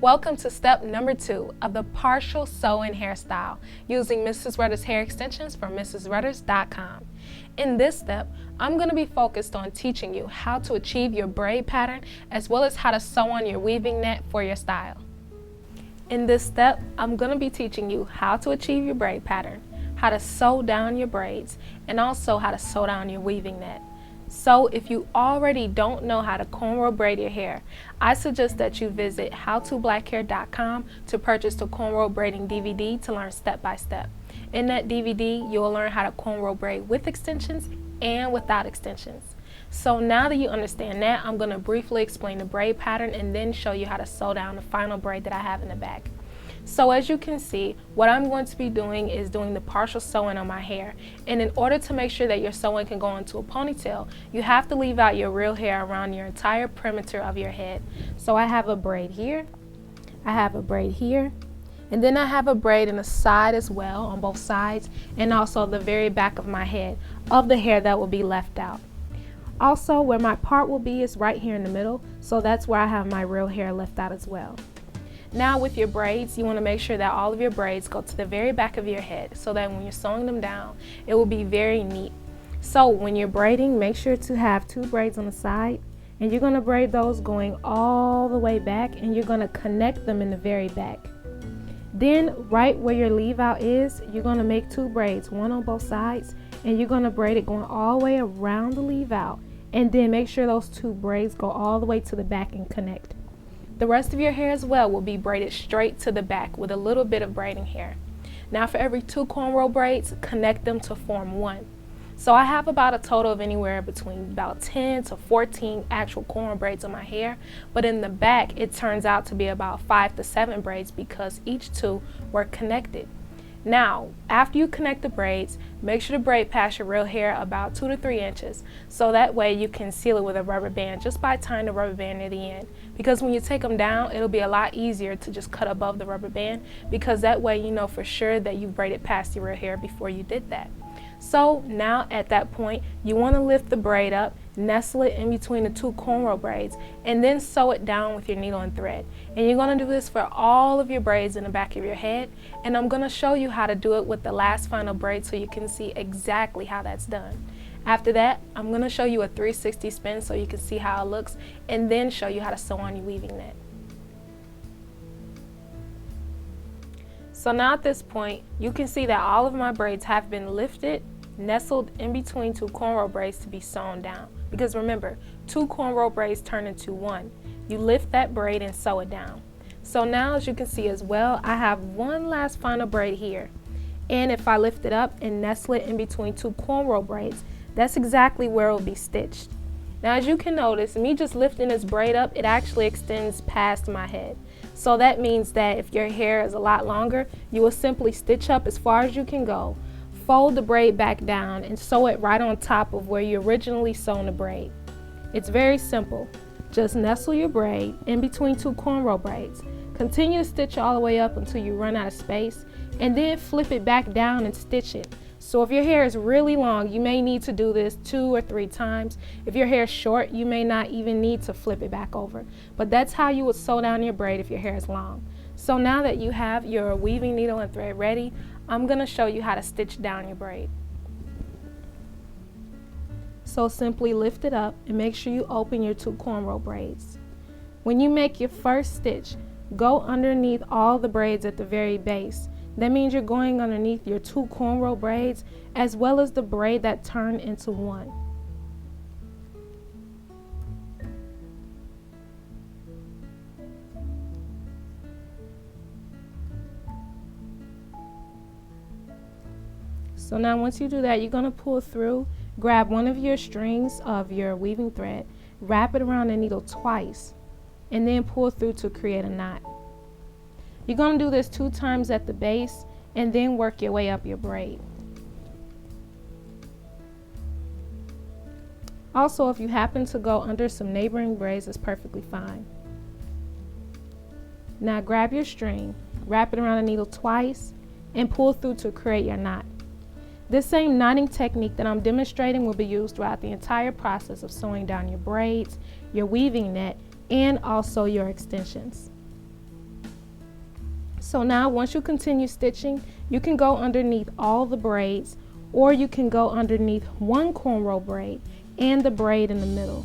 Welcome to step number 2 of the partial sewing hairstyle using Mrs. Rutter's hair extensions from mrsrutters.com. In this step, I'm going to be focused on teaching you how to achieve your braid pattern as well as how to sew on your weaving net for your style. In this step, I'm going to be teaching you how to achieve your braid pattern, how to sew down your braids, and also how to sew down your weaving net. So if you already don't know how to cornrow braid your hair, I suggest that you visit howtoblackhair.com to purchase the cornrow braiding DVD to learn step by step. In that DVD, you'll learn how to cornrow braid with extensions and without extensions. So now that you understand that, I'm going to briefly explain the braid pattern and then show you how to sew down the final braid that I have in the back. So as you can see, what I'm going to be doing is doing the partial sewing on my hair. And in order to make sure that your sewing can go into a ponytail, you have to leave out your real hair around your entire perimeter of your head. So I have a braid here, I have a braid here, and then I have a braid in the side as well, on both sides, and also the very back of my head of the hair that will be left out. Also, where my part will be is right here in the middle, so that's where I have my real hair left out as well. Now with your braids, you want to make sure that all of your braids go to the very back of your head so that when you're sewing them down, it will be very neat. So when you're braiding, make sure to have 2 braids on the side, and you're going to braid those going all the way back, and you're going to connect them in the very back. Then right where your leave out is, you're going to make 2 braids, one on both sides, and you're going to braid it going all the way around the leave out, and then make sure those 2 braids go all the way to the back and connect. The rest of your hair as well will be braided straight to the back with a little bit of braiding hair. Now for every 2 cornrow braids, connect them to form 1. So I have about a total of anywhere between about 10 to 14 actual cornrow braids on my hair, but in the back it turns out to be about 5 to 7 braids because each 2 were connected. Now, after you connect the braids, make sure to braid past your real hair about 2 to 3 inches, so that way you can seal it with a rubber band just by tying the rubber band near the end. Because when you take them down, it'll be a lot easier to just cut above the rubber band, because that way you know for sure that you braided past your real hair before you did that. So now at that point, you want to lift the braid up, nestle it in between the 2 cornrow braids, and then sew it down with your needle and thread. And you're going to do this for all of your braids in the back of your head, and I'm going to show you how to do it with the last final braid so you can see exactly how that's done. After that, I'm going to show you a 360 spin so you can see how it looks, and then show you how to sew on your weaving net. So now at this point, you can see that all of my braids have been lifted, nestled in between 2 cornrow braids to be sewn down. Because remember, 2 cornrow braids turn into 1. You lift that braid and sew it down. So now as you can see as well, I have one last final braid here. And if I lift it up and nestle it in between 2 cornrow braids, that's exactly where it will be stitched. Now as you can notice, me just lifting this braid up, it actually extends past my head. So that means that if your hair is a lot longer, you will simply stitch up as far as you can go, fold the braid back down, and sew it right on top of where you originally sewn the braid. It's very simple. Just nestle your braid in between 2 cornrow braids. Continue to stitch all the way up until you run out of space, and then flip it back down and stitch it. So if your hair is really long, you may need to do this 2 or 3 times. If your hair is short, you may not even need to flip it back over. But that's how you would sew down your braid if your hair is long. So now that you have your weaving needle and thread ready, I'm going to show you how to stitch down your braid. So simply lift it up and make sure you open your 2 cornrow braids. When you make your first stitch, go underneath all the braids at the very base. That means you're going underneath your 2 cornrow braids as well as the braid that turned into 1. So now once you do that, you're going to pull through, grab one of your strings of your weaving thread, wrap it around the needle twice, and then pull through to create a knot. You're going to do this 2 times at the base and then work your way up your braid. Also, if you happen to go under some neighboring braids, it's perfectly fine. Now grab your string, wrap it around the needle twice, and pull through to create your knot. This same knotting technique that I'm demonstrating will be used throughout the entire process of sewing down your braids, your weaving net, and also your extensions. So now once you continue stitching, you can go underneath all the braids, or you can go underneath one cornrow braid and the braid in the middle.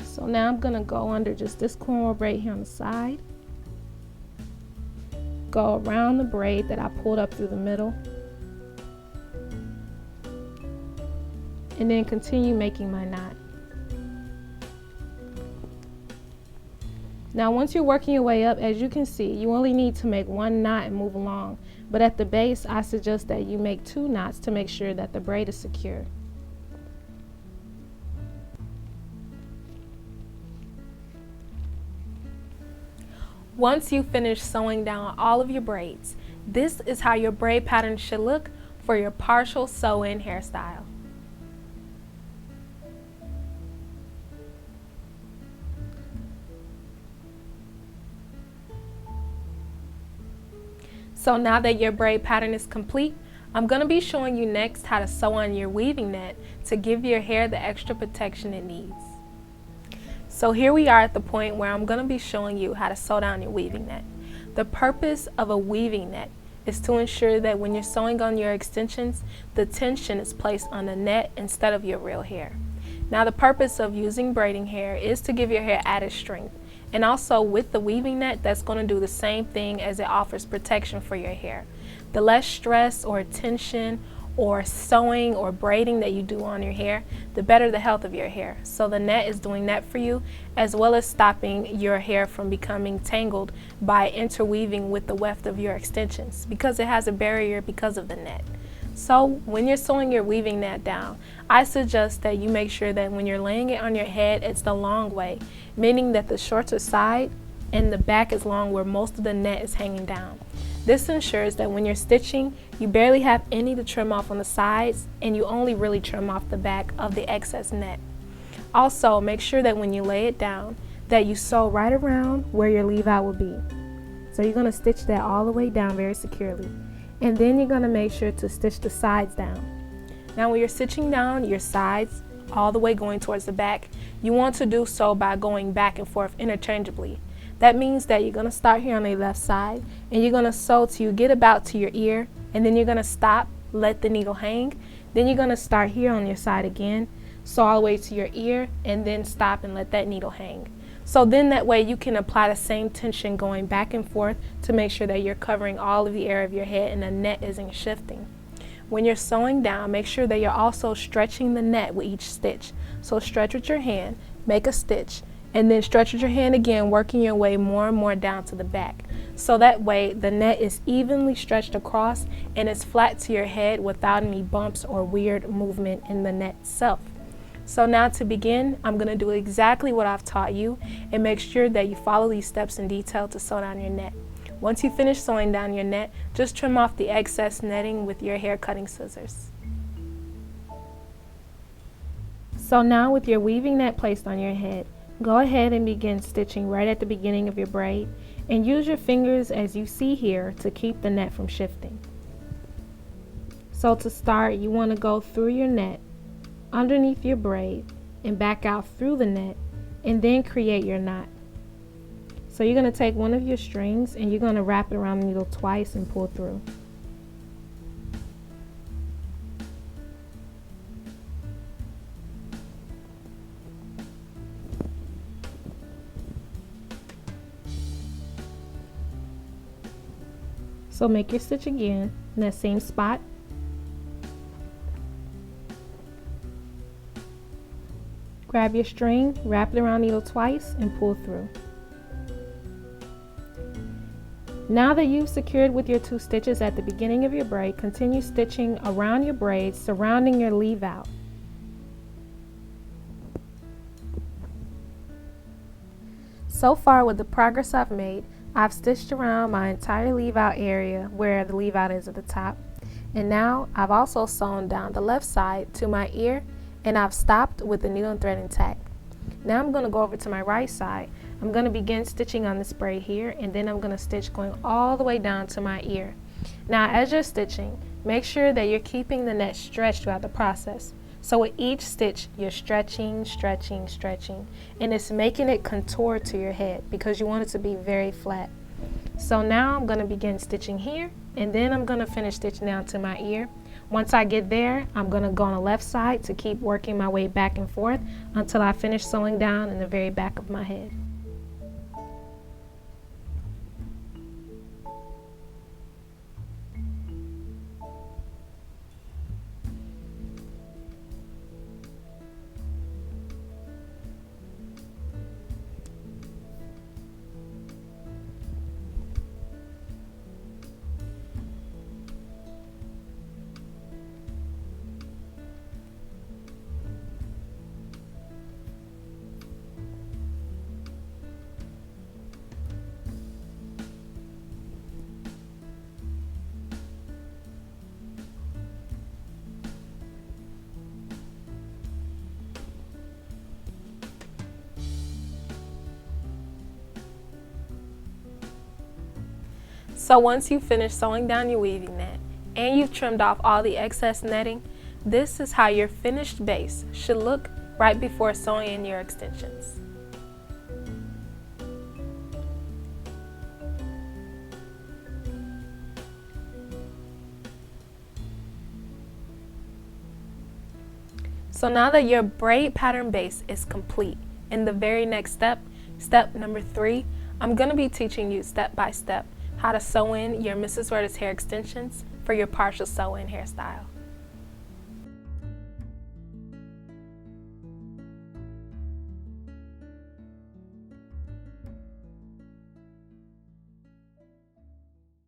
So now I'm gonna go under just this cornrow braid here on the side, go around the braid that I pulled up through the middle, and then continue making my knot. Now once you're working your way up, as you can see, you only need to make one knot and move along, but at the base I suggest that you make 2 knots to make sure that the braid is secure. Once you finish sewing down all of your braids, this is how your braid pattern should look for your partial sew-in hairstyle. So now that your braid pattern is complete, I'm going to be showing you next how to sew on your weaving net to give your hair the extra protection it needs. So here we are at the point where I'm going to be showing you how to sew down your weaving net. The purpose of a weaving net is to ensure that when you're sewing on your extensions, the tension is placed on the net instead of your real hair. Now the purpose of using braiding hair is to give your hair added strength. And also with the weaving net, that's going to do the same thing as it offers protection for your hair. The less stress or tension or sewing or braiding that you do on your hair, the better the health of your hair. So the net is doing that for you, as well as stopping your hair from becoming tangled by interweaving with the weft of your extensions, because it has a barrier because of the net. So when you're sewing your weaving net down, I suggest that you make sure that when you're laying it on your head, it's the long way, meaning that the shorter side and the back is long where most of the net is hanging down. This ensures that when you're stitching, you barely have any to trim off on the sides, and you only really trim off the back of the excess net. Also, make sure that when you lay it down, that you sew right around where your leave out will be. So you're going to stitch that all the way down very securely. And then you're going to make sure to stitch the sides down. Now when you're stitching down your sides all the way going towards the back, you want to do so by going back and forth interchangeably. That means that you're going to start here on the left side and you're going to sew till you get about to your ear, and then you're going to stop, let the needle hang. Then you're going to start here on your side again, sew all the way to your ear, and then stop and let that needle hang. So then that way you can apply the same tension going back and forth to make sure that you're covering all of the area of your head and the net isn't shifting. When you're sewing down, make sure that you're also stretching the net with each stitch. So stretch with your hand, make a stitch, and then stretch with your hand again, working your way more and more down to the back. So that way the net is evenly stretched across and it's flat to your head without any bumps or weird movement in the net itself. So now to begin, I'm going to do exactly what I've taught you and make sure that you follow these steps in detail to sew down your net. Once you finish sewing down your net, just trim off the excess netting with your hair cutting scissors. So now with your weaving net placed on your head, go ahead and begin stitching right at the beginning of your braid, and use your fingers as you see here to keep the net from shifting. So to start, you want to go through your net, underneath your braid, and back out through the net, and then create your knot. So you're going to take one of your strings and you're going to wrap it around the needle twice and pull through. So make your stitch again in that same spot. Grab your string, wrap it around the needle twice, and pull through. Now that you've secured with your 2 stitches at the beginning of your braid, continue stitching around your braids surrounding your leave out. So far with the progress I've made, I've stitched around my entire leave out area where the leave out is at the top. And now I've also sewn down the left side to my ear, and I've stopped with the needle and thread intact. Now I'm going to go over to my right side. I'm going to begin stitching on this braid here, and then I'm going to stitch going all the way down to my ear. Now as you're stitching, make sure that you're keeping the net stretched throughout the process. So with each stitch, you're stretching, stretching, stretching, and it's making it contour to your head because you want it to be very flat. So now I'm going to begin stitching here, and then I'm going to finish stitching down to my ear. Once I get there, I'm going to go on the left side to keep working my way back and forth until I finish sewing down in the very back of my head. So once you finish sewing down your weaving net and you've trimmed off all the excess netting, this is how your finished base should look right before sewing in your extensions. So now that your braid pattern base is complete, in the very next step, step number 3, I'm going to be teaching you step by step how to sew in your Mrs. Rutter's hair extensions for your partial sew-in hairstyle.